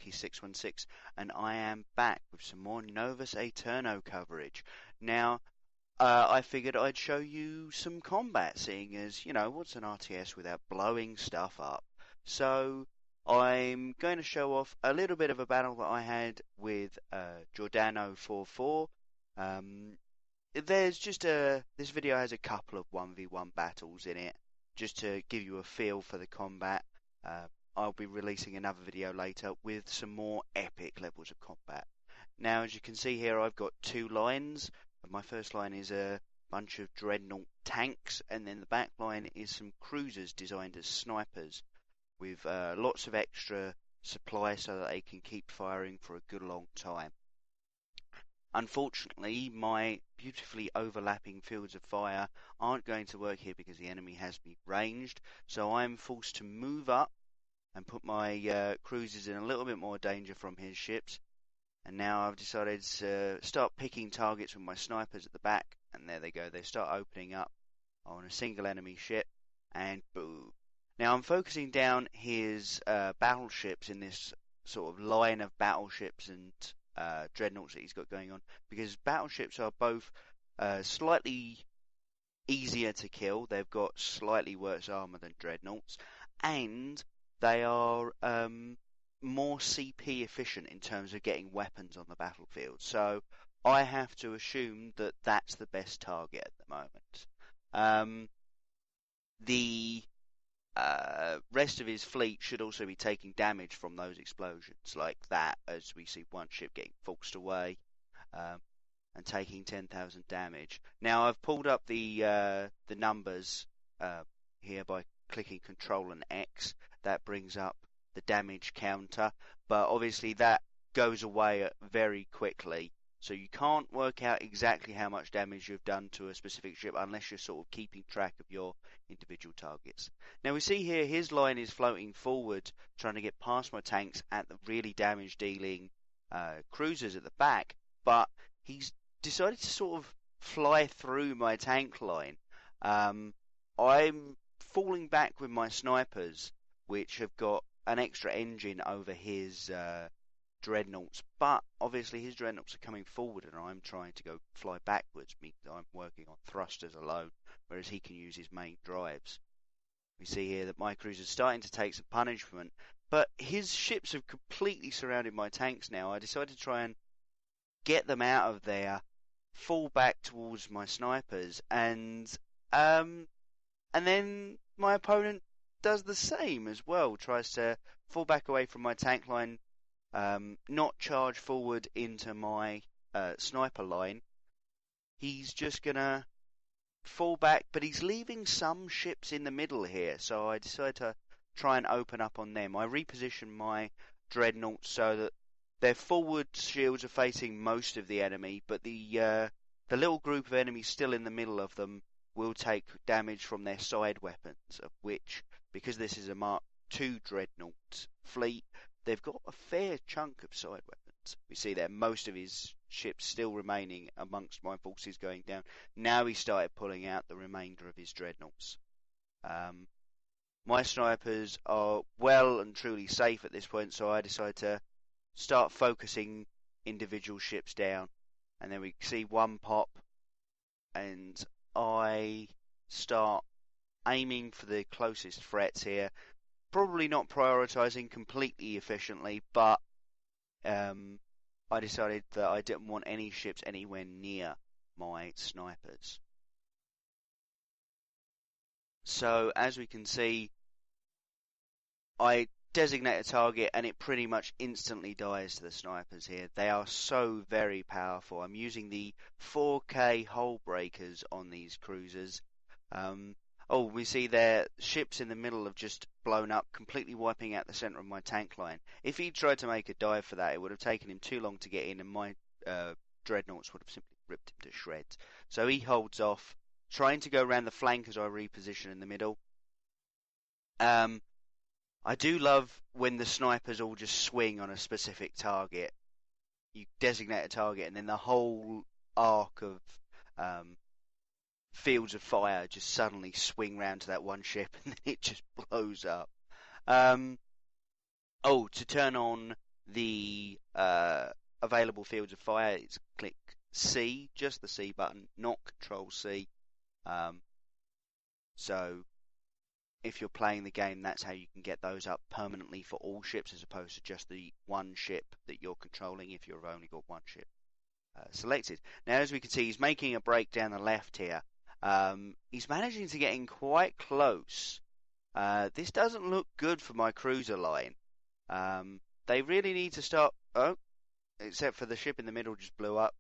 Loki616, and I am back with some more Novus AEterno coverage. Now, I figured I'd show you some combat, seeing as, what's an RTS without blowing stuff up? So, I'm going to show off a little bit of a battle that I had with Giordano 44. This video has a couple of 1v1 battles in it, just to give you a feel for the combat. I'll be releasing another video later with some more epic levels of combat. Now, as you can see here, I've got two lines. My first line is a bunch of dreadnought tanks, and then the back line is some cruisers designed as snipers, with lots of extra supply so that they can keep firing for a good long time. Unfortunately, my beautifully overlapping fields of fire aren't going to work here because the enemy has me ranged, so I'm forced to move up and put my cruisers in a little bit more danger from his ships. And now I've decided to start picking targets with my snipers at the back, and there they go. They start opening up on a single enemy ship, and boom. Now I'm focusing down his battleships in this sort of line of battleships and dreadnoughts that he's got going on, because battleships are both slightly easier to kill. They've got slightly worse armor than dreadnoughts, and they are more CP efficient in terms of getting weapons on the battlefield. So I have to assume that that's the best target at the moment. The rest of his fleet should also be taking damage from those explosions like that, as we see one ship getting forced away and taking 10,000 damage. Now I've pulled up the numbers here by clicking Control and X. That brings up the damage counter, but obviously that goes away very quickly, so you can't work out exactly how much damage you've done to a specific ship unless you're sort of keeping track of your individual targets. Now we see here his line is floating forward, trying to get past my tanks at the really damage dealing cruisers at the back, but he's decided to sort of fly through my tank line. I'm falling back with my snipers, which have got an extra engine over his dreadnoughts, but obviously his dreadnoughts are coming forward and I'm trying to go fly backwards, meaning I'm working on thrusters alone, whereas he can use his main drives. We see here that my cruiser's starting to take some punishment, but his ships have completely surrounded my tanks now. I decided to try and get them out of there, fall back towards my snipers, and then my opponent does the same as well, tries to fall back away from my tank line, not charge forward into my sniper line. He's just gonna fall back, but he's leaving some ships in the middle here, so I decided to try and open up on them. I reposition my dreadnoughts so that their forward shields are facing most of the enemy, but the little group of enemies still in the middle of them will take damage from their side weapons, of which, because this is a Mark II dreadnought fleet, they've got a fair chunk of side weapons. We see there most of his ships still remaining amongst my forces going down. Now he started pulling out the remainder of his dreadnoughts. My snipers are well and truly safe at this point, so I decided to start focusing individual ships down. And then we see one pop, and I start aiming for the closest threats here. Probably not prioritizing completely efficiently, but I decided that I didn't want any ships anywhere near my snipers. So as we can see, I designate a target and it pretty much instantly dies to the snipers here. They are so very powerful. I'm using the 4K hull breakers on these cruisers. We see their ships in the middle have just blown up, completely wiping out the center of my tank line. If he tried to make a dive for that, it would have taken him too long to get in, and my dreadnoughts would have simply ripped him to shreds. So he holds off, trying to go around the flank as I reposition in the middle. I do love when the snipers all just swing on a specific target. You designate a target, and then the whole arc of fields of fire just suddenly swing round to that one ship, and then it just blows up. To turn on the available fields of fire, it's click C, just the C button, not Control C. So if you're playing the game, that's how you can get those up permanently for all ships, as opposed to just the one ship that you're controlling if you've only got one ship selected. Now, as we can see, he's making a break down the left here. He's managing to get in quite close. This doesn't look good for my cruiser line. They really need to start... Oh, except for the ship in the middle just blew up.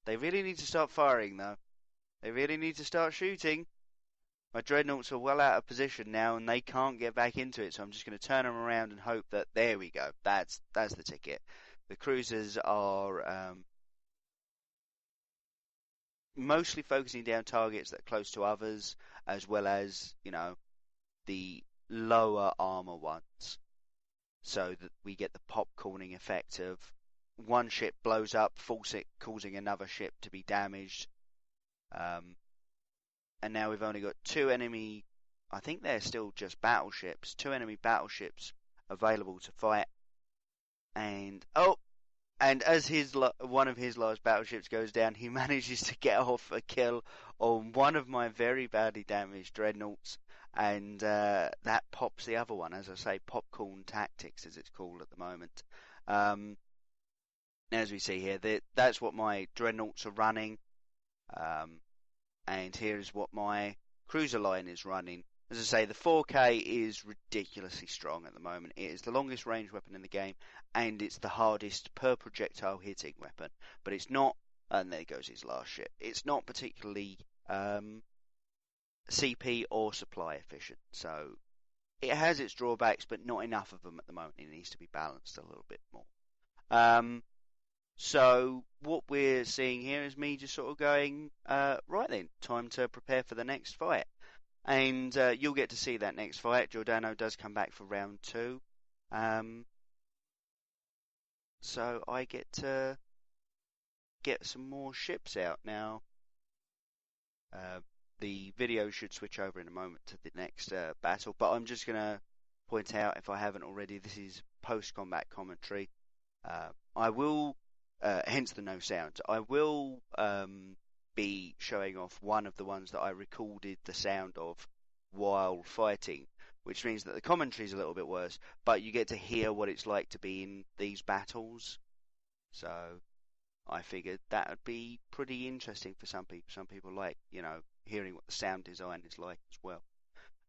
They really need to start firing, though. They really need to start shooting. My dreadnoughts are well out of position now, and they can't get back into it, so I'm just going to turn them around and hope that... There we go. That's the ticket. The cruisers are mostly focusing down targets that are close to others, as well as, the lower armor ones, so that we get the popcorning effect of one ship blows up, causing another ship to be damaged. And now we've only got two enemy, I think they're still just battleships, two enemy battleships available to fight. And as one of his last battleships goes down, he manages to get off a kill on one of my very badly damaged dreadnoughts, and that pops the other one. As I say, popcorn tactics, as it's called at the moment. As we see here, that's what my dreadnoughts are running, and here is what my cruiser line is running. As I say, the 4K is ridiculously strong at the moment. It is the longest range weapon in the game, and it's the hardest per projectile hitting weapon. But it's not, and there goes his last ship, it's not particularly CP or supply efficient. So it has its drawbacks, but not enough of them at the moment. It needs to be balanced a little bit more. So what we're seeing here is me just sort of going, right then, time to prepare for the next fight. And you'll get to see that next fight. Giordano does come back for round 2. So I get to get some more ships out now. The video should switch over in a moment to the next battle, but I'm just going to point out, if I haven't already, this is post-combat commentary. I will, hence the no sound, I will be showing off one of the ones that I recorded the sound of while fighting, which means that the commentary is a little bit worse, but you get to hear what it's like to be in these battles. So I figured that would be pretty interesting for some people. Some people like, hearing what the sound design is like as well.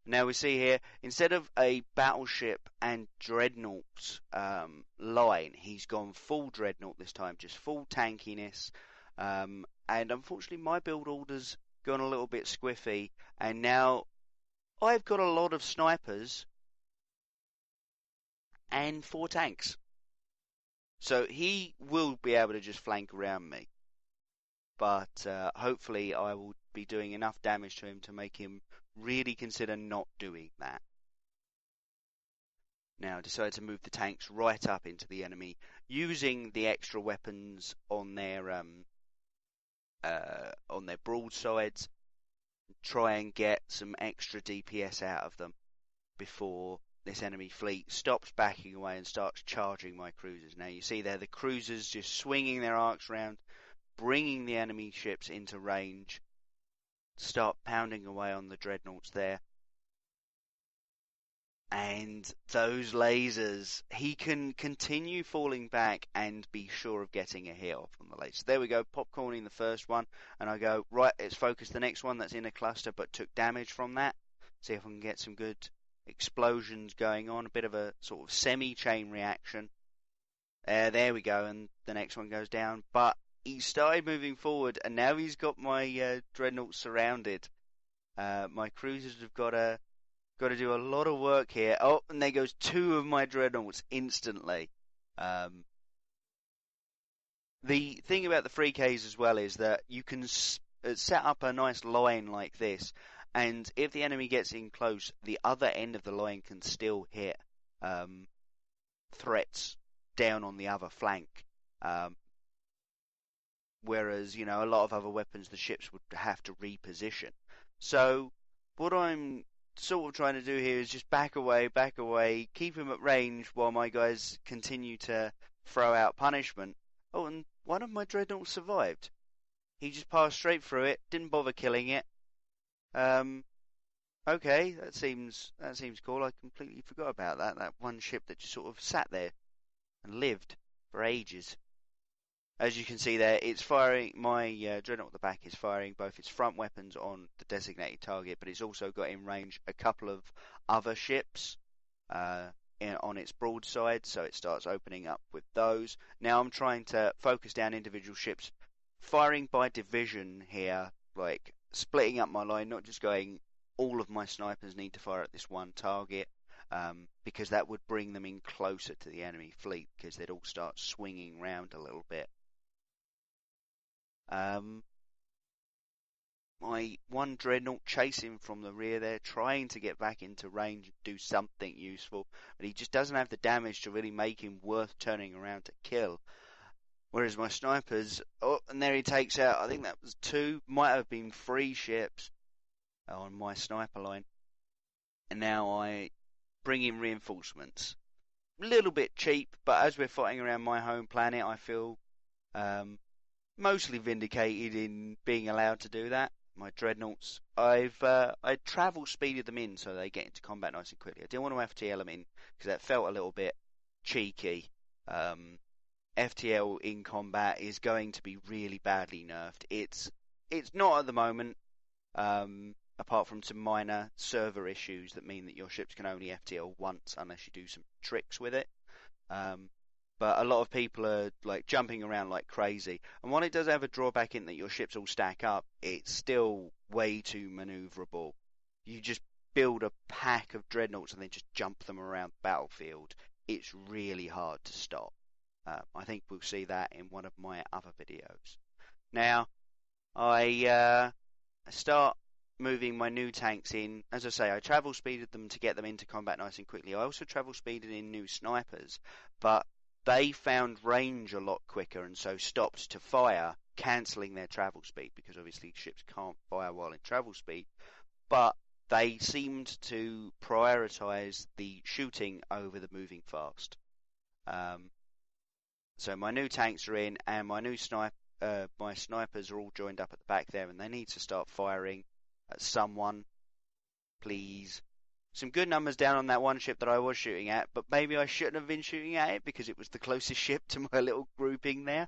Now we see here, instead of a battleship and dreadnought line, he's gone full dreadnought this time, just full tankiness. And unfortunately my build order's gone a little bit squiffy, and now I've got a lot of snipers and 4 tanks. So he will be able to just flank around me. But hopefully I will be doing enough damage to him to make him really consider not doing that. Now I decided to move the tanks right up into the enemy, using the extra weapons on their broadsides, try and get some extra DPS out of them before this enemy fleet stops backing away and starts charging my cruisers. Now you see there the cruisers just swinging their arcs around, bringing the enemy ships into range, start pounding away on the dreadnoughts there. And those lasers, he can continue falling back and be sure of getting a hit off on the lasers. There we go, popcorning the first one, and I go, right, let's focus the next one that's in a cluster but took damage from that. See if I can get some good explosions going on, a bit of a sort of semi-chain reaction. There we go, and the next one goes down. But he started moving forward, and now he's got my dreadnoughts surrounded. My cruisers have got to do a lot of work here. Oh, and there goes 2 of my dreadnoughts instantly. The thing about the 3Ks as well is that you can set up a nice line like this, and if the enemy gets in close, the other end of the line can still hit threats down on the other flank. Whereas, a lot of other weapons, the ships would have to reposition. So what I'm sort of trying to do here is just back away, keep him at range while my guys continue to throw out punishment. Oh, and one of my dreadnoughts survived. He just passed straight through it, didn't bother killing it. Okay, that seems cool. I completely forgot about that. That one ship that just sort of sat there and lived for ages. As you can see there, it's firing. My dreadnought at the back is firing both its front weapons on the designated target, but it's also got in range a couple of other ships on its broadside, so it starts opening up with those. Now I'm trying to focus down individual ships, firing by division here, like splitting up my line, not just going all of my snipers need to fire at this one target, because that would bring them in closer to the enemy fleet, because they'd all start swinging round a little bit. My one dreadnought chasing from the rear there, trying to get back into range and do something useful, but he just doesn't have the damage to really make him worth turning around to kill. Whereas my snipers, oh, and there he takes out, I think that was 2, might have been 3 ships on my sniper line. And now I bring in reinforcements. A little bit cheap, but as we're fighting around my home planet, I feel mostly vindicated in being allowed to do that. My dreadnoughts, I travel speeded them in so they get into combat nice and quickly. I didn't want to FTL them in because that felt a little bit cheeky. FTL in combat is going to be really badly nerfed. It's not at the moment, apart from some minor server issues that mean that your ships can only FTL once unless you do some tricks with it. But a lot of people are like jumping around like crazy. And while it does have a drawback in that your ships all stack up, it's still way too maneuverable. You just build a pack of dreadnoughts and then just jump them around the battlefield. It's really hard to stop. I think we'll see that in one of my other videos. Now, I start moving my new tanks in. As I say, I travel speeded them to get them into combat nice and quickly. I also travel speeded in new snipers, but they found range a lot quicker and so stopped to fire, cancelling their travel speed, because obviously ships can't fire while in travel speed, but they seemed to prioritise the shooting over the moving fast. So my new tanks are in, and my new my snipers are all joined up at the back there, and they need to start firing at someone, please. Some good numbers down on that one ship that I was shooting at, but maybe I shouldn't have been shooting at it because it was the closest ship to my little grouping there.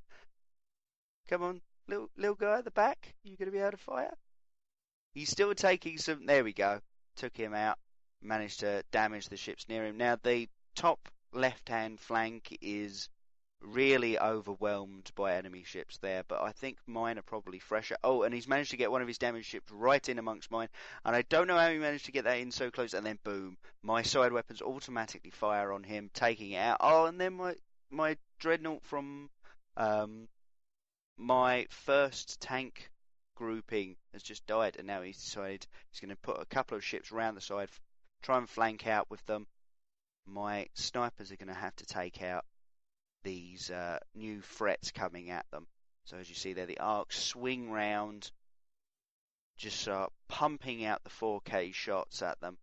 Come on, little guy at the back, you gonna be able to fire? He's still taking some. There we go. Took him out. Managed to damage the ships near him. Now the top left-hand flank is really overwhelmed by enemy ships there, but I think mine are probably fresher. Oh, and he's managed to get one of his damaged ships right in amongst mine, and I don't know how he managed to get that in so close, and then boom, my side weapons automatically fire on him, taking it out. Oh, and then my dreadnought from my first tank grouping has just died, and now he's decided he's going to put a couple of ships around the side, try and flank out with them. My snipers are going to have to take out these new threats coming at them. So as you see there, the arcs swing round, just start pumping out the 4K shots at them.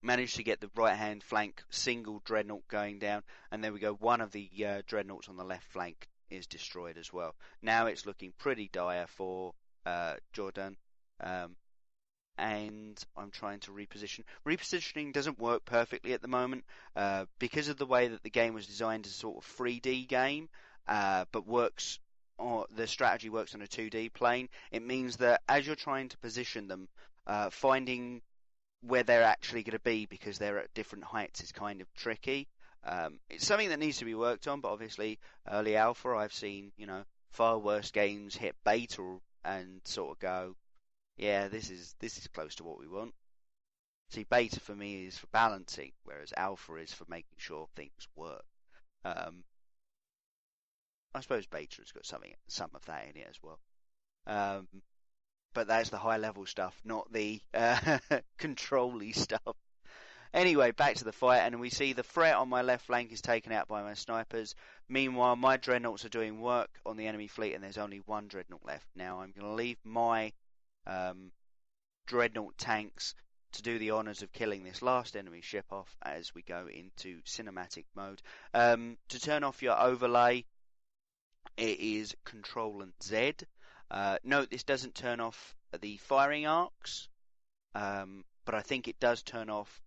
Managed to get the right hand flank single dreadnought going down, and there we go, one of the dreadnoughts on the left flank is destroyed as well. Now it's looking pretty dire for Jordan, and I'm trying to reposition. Repositioning doesn't work perfectly at the moment because of the way that the game was designed as a sort of 3D game, but works, or the strategy works on a 2D plane. It means that as you're trying to position them, finding where they're actually going to be because they're at different heights is kind of tricky. It's something that needs to be worked on, but obviously early alpha, I've seen, far worse games hit beta and sort of go, yeah, this is close to what we want. See, beta for me is for balancing, whereas alpha is for making sure things work. I suppose beta has got some of that in it as well. But that's the high level stuff, not the control-y stuff. Anyway, back to the fight, and we see the threat on my left flank is taken out by my snipers. Meanwhile, my dreadnoughts are doing work on the enemy fleet, and there's only one dreadnought left. Now, I'm going to leave my dreadnought tanks to do the honours of killing this last enemy ship off as we go into cinematic mode. To turn off your overlay, it is Control and Z. Note this doesn't turn off the firing arcs, but I think it does turn off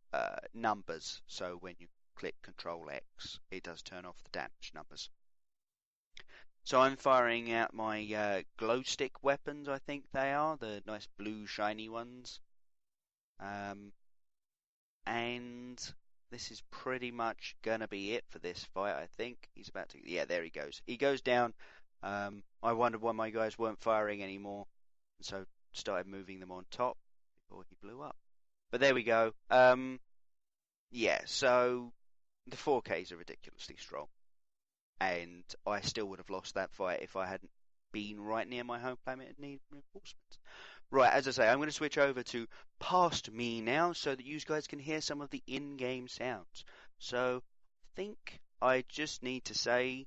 numbers. So when you click Control X, it does turn off the damage numbers. So I'm firing out my glow stick weapons, I think they are, the nice blue shiny ones. And this is pretty much going to be it for this fight, I think. He's about to... Yeah, there he goes. He goes down. I wondered why my guys weren't firing anymore, and so started moving them on top before he blew up. But there we go. Yeah, so the 4Ks are ridiculously strong. And I still would have lost that fight if I hadn't been right near my home planet and needed reinforcements. Right, as I say, I'm going to switch over to past me now so that you guys can hear some of the in-game sounds. So, I think I just need to say,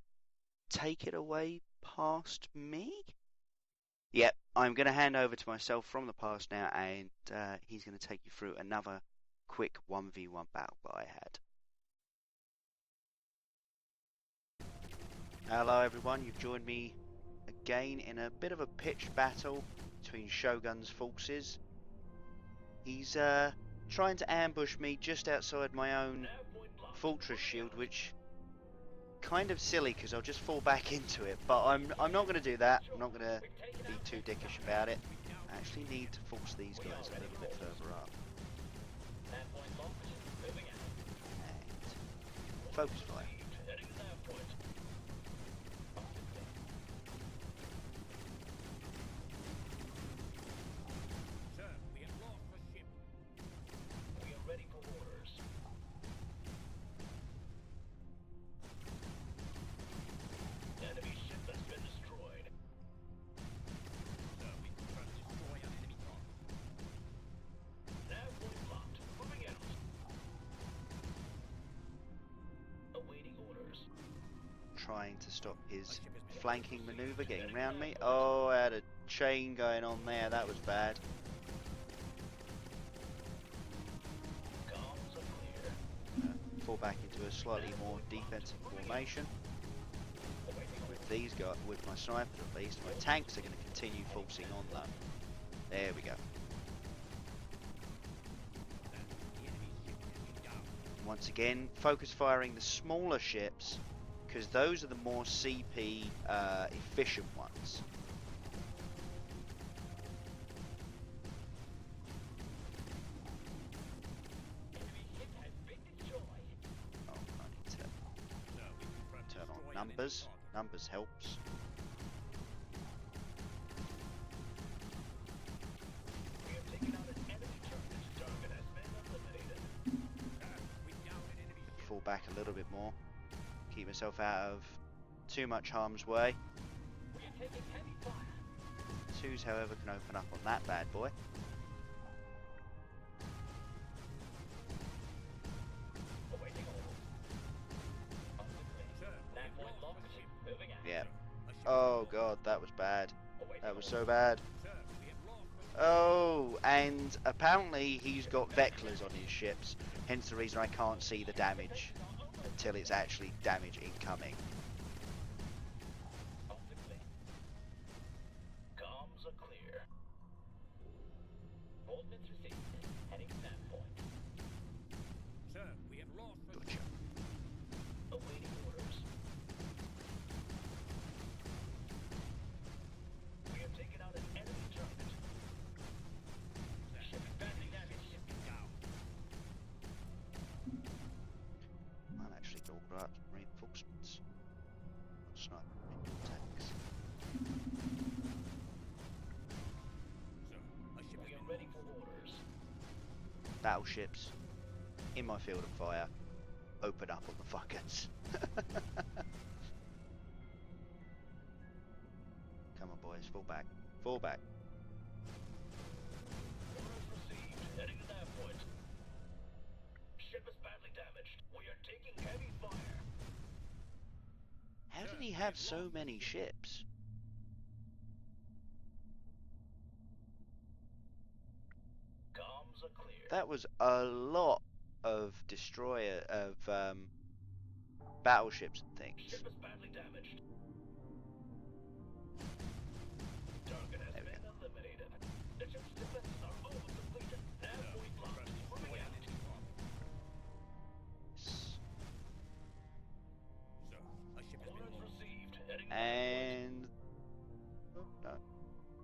take it away, past me? Yep, I'm going to hand over to myself from the past now, and he's going to take you through another quick 1v1 battle that I had. Hello everyone, you've joined me again in a bit of a pitched battle between Shogun's forces. He's trying to ambush me just outside my own fortress shield, which kind of silly because I'll just fall back into it, but I'm not going to do that. I'm not going to be too dickish about it. I actually need to force these guys a little bit further up. And focus fire. Trying to stop his flanking maneuver getting around me. Oh, I had a chain going on there, that was bad. Fall back into a slightly more defensive formation. With these guys, with my snipers at least, my tanks are going to continue forcing on though. There we go. Once again, focus firing the smaller ships, because those are the more CP efficient ones. Oh, I need to turn on numbers. Numbers helps. Fall back a little bit more. Keep myself out of too much harm's way. Twos, however, can open up on that bad boy. Yeah. Oh god, that was bad. That was so bad. Oh, and apparently he's got Veclers on his ships, hence the reason I can't see the damage until it's actually damage incoming. Comms are clear. Coordinates received. Heading to that point. Sir, we have lost. Gotcha. Awaiting orders. We have taken out an enemy target. Ship is badly damaged. Ship is down. I'll actually order out some reinforcements. Sniper tanks. We are ready for orders. Battleships in my field of fire. Open up on the fuckers. Come on, boys, fall back. Fall back. Orders received. Heading to that point. Ship is badly damaged. We are taking heavy fire. How did he have so many ships? Comms are That was a lot of destroyer of battleships and things. Ship is badly damaged. Target has been eliminated. The ship's defenses are almost completed. Nav point blocked. Moving out. Orders received. Heading And oh, no,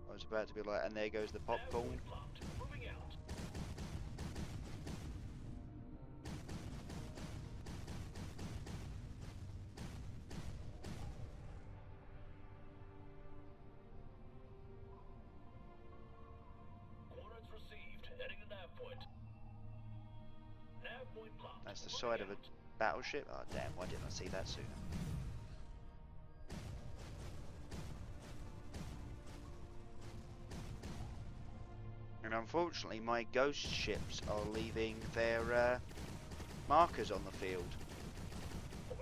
I was about to be like, and there goes the popcorn. blocked. Moving out. Orders received. Heading to nav point. Nav point blocked. That's the side of a battleship. Oh damn! Why didn't I see that sooner? And unfortunately, my ghost ships are leaving their markers on the field.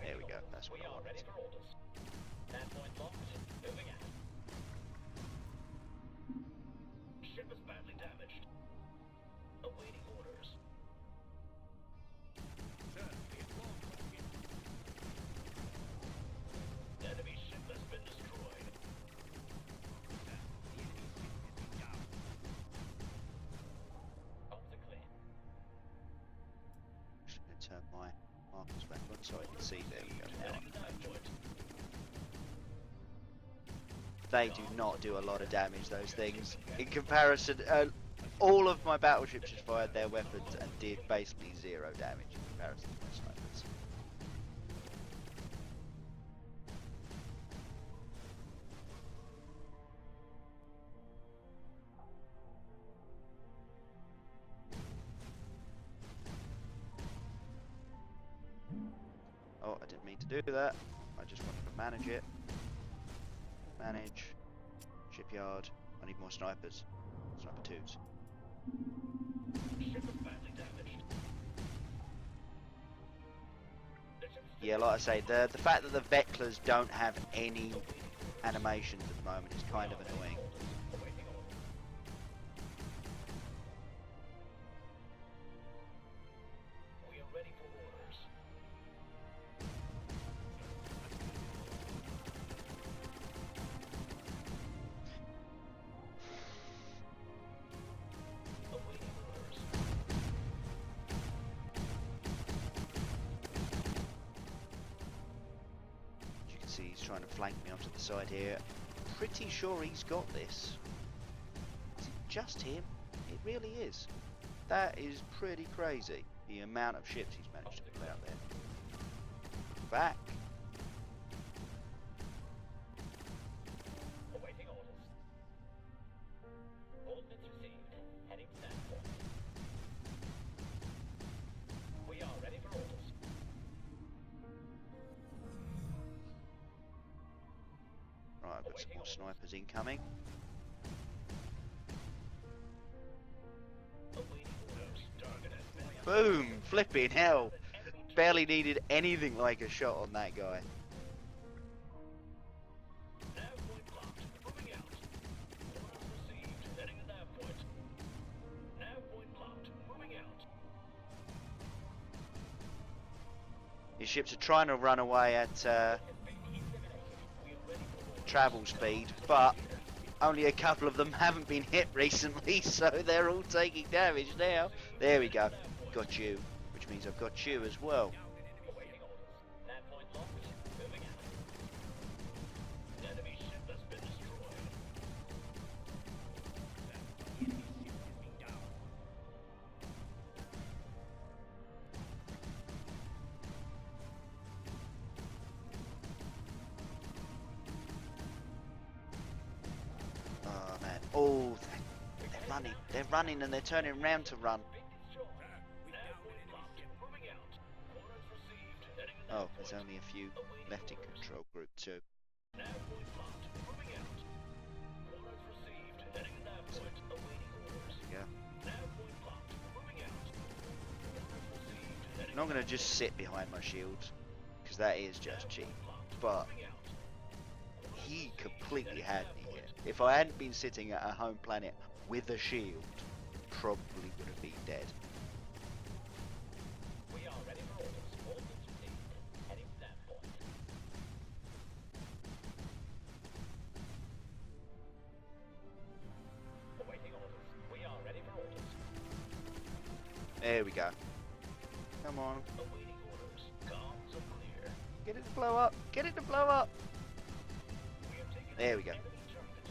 There we go. That's what I wanted. Ready for orders. Nav point locked. Moving out. Ship is badly damaged. Awaiting orders. Enemy ship has been destroyed. Optically. Just going to turn my markers back on so I can see. There we go. Now. Heading to nav point. They do not do a lot of damage, those things. In comparison, all of my battleships just fired their weapons and did basically 0 damage in comparison to my snipers. Oh, I didn't mean to do that. I just wanted to manage it. Manage. Shipyard. I need more snipers. Sniper 2s. Ship is badly damaged. Yeah, like I say, the fact that the Veclers don't have any animations at the moment is kind of annoying. Awaiting orders. We are ready for orders. Awaiting orders. As you can see, he's trying to flank me onto the side here. Pretty sure he's got this. Is it just him? It really is. That is pretty crazy, the amount of ships he's managed to put out there. Back. Awaiting orders. Ordnance received. Heading to nav point. We are ready for orders. Right, I've got some more snipers incoming. Awaiting orders. Target has been Boom! Flipping hell! Barely needed anything like a shot on that guy. nav point blocked. Moving out. Orders received. Heading to nav point. Nav point blocked. Moving out. His ships are trying to run away at travel speed, but only a couple of them haven't been hit recently, so they're all taking damage now. There we go. Got you, which means I've got you as well. Awaiting orders. Nav point locked. Moving out. Enemy ship has been destroyed. Oh man. Oh, they're running. They're running and they're turning around to run. Oh, there's only a few left in control group 2. Nav point blocked. Moving out. Orders received. Heading to nav point. Awaiting orders. Yeah. Nav point blocked. Moving out. Orders received. Heading I'm not going to just sit behind my shields, because that is just cheap. But he completely had me here. If I hadn't been sitting at a home planet with a shield, probably would have been dead. We are ready for orders. Orders received. Heading to that point. Awaiting orders. We are ready for orders. There we go. Come on. Awaiting orders. Comms are clear. Get it to blow up. Get it to blow up. We have taken There we go. enemy target.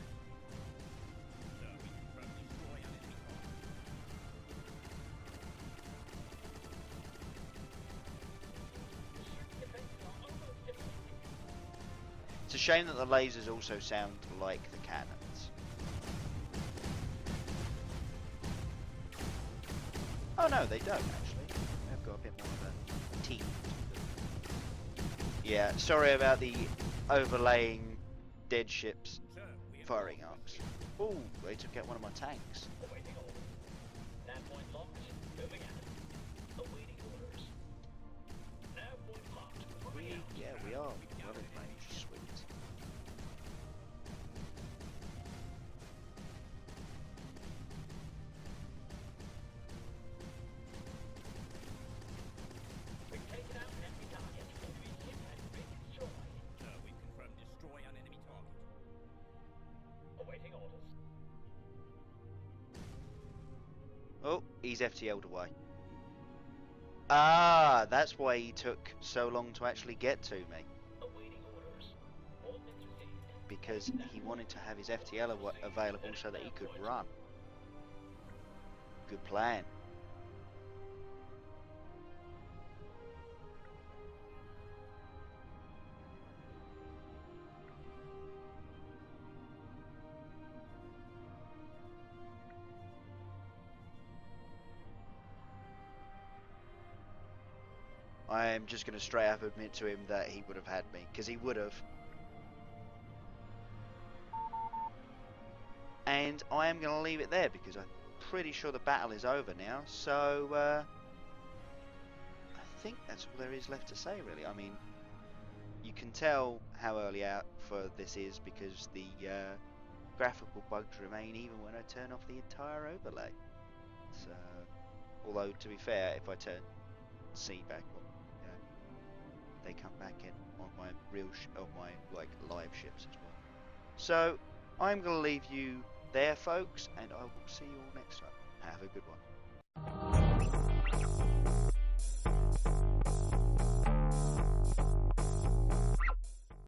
Sir, we confirm destroy an enemy target. Defenses are almost depleted. It's a shame that the lasers also sound like the cannons. Oh no, they don't actually. They've got a bit more of a teeth to them. Yeah, sorry about the overlaying dead ships Sir, we have firing arcs. Ooh, they took out one of my tanks. awaiting orders. Nav point locked. Moving out. Awaiting orders. Nav point locked. Moving out. Yeah, we are. Well in range. Sweet. We've taken out an enemy target. Increase hit and bring destroy. Sir, we've confirmed destroy an enemy target. Awaiting orders. Oh, he's FTL'd away. Ah, that's why he took so long to actually get to me. Awaiting orders. Ordnance received. Because he wanted to have his FTL available so that he could run. Good plan. I am just going to straight up admit to him that he would have had me, because he would have. And I am going to leave it there, because I'm pretty sure the battle is over now, so I think that's all there is left to say, really. I mean, you can tell how early out for this is, because the graphical bugs remain even when I turn off the entire overlay. So, although, to be fair, if I turn C back on, they come back in on my real on my live ships as well. So I'm going to leave you there, folks, and I will see you all next time. Have a good one.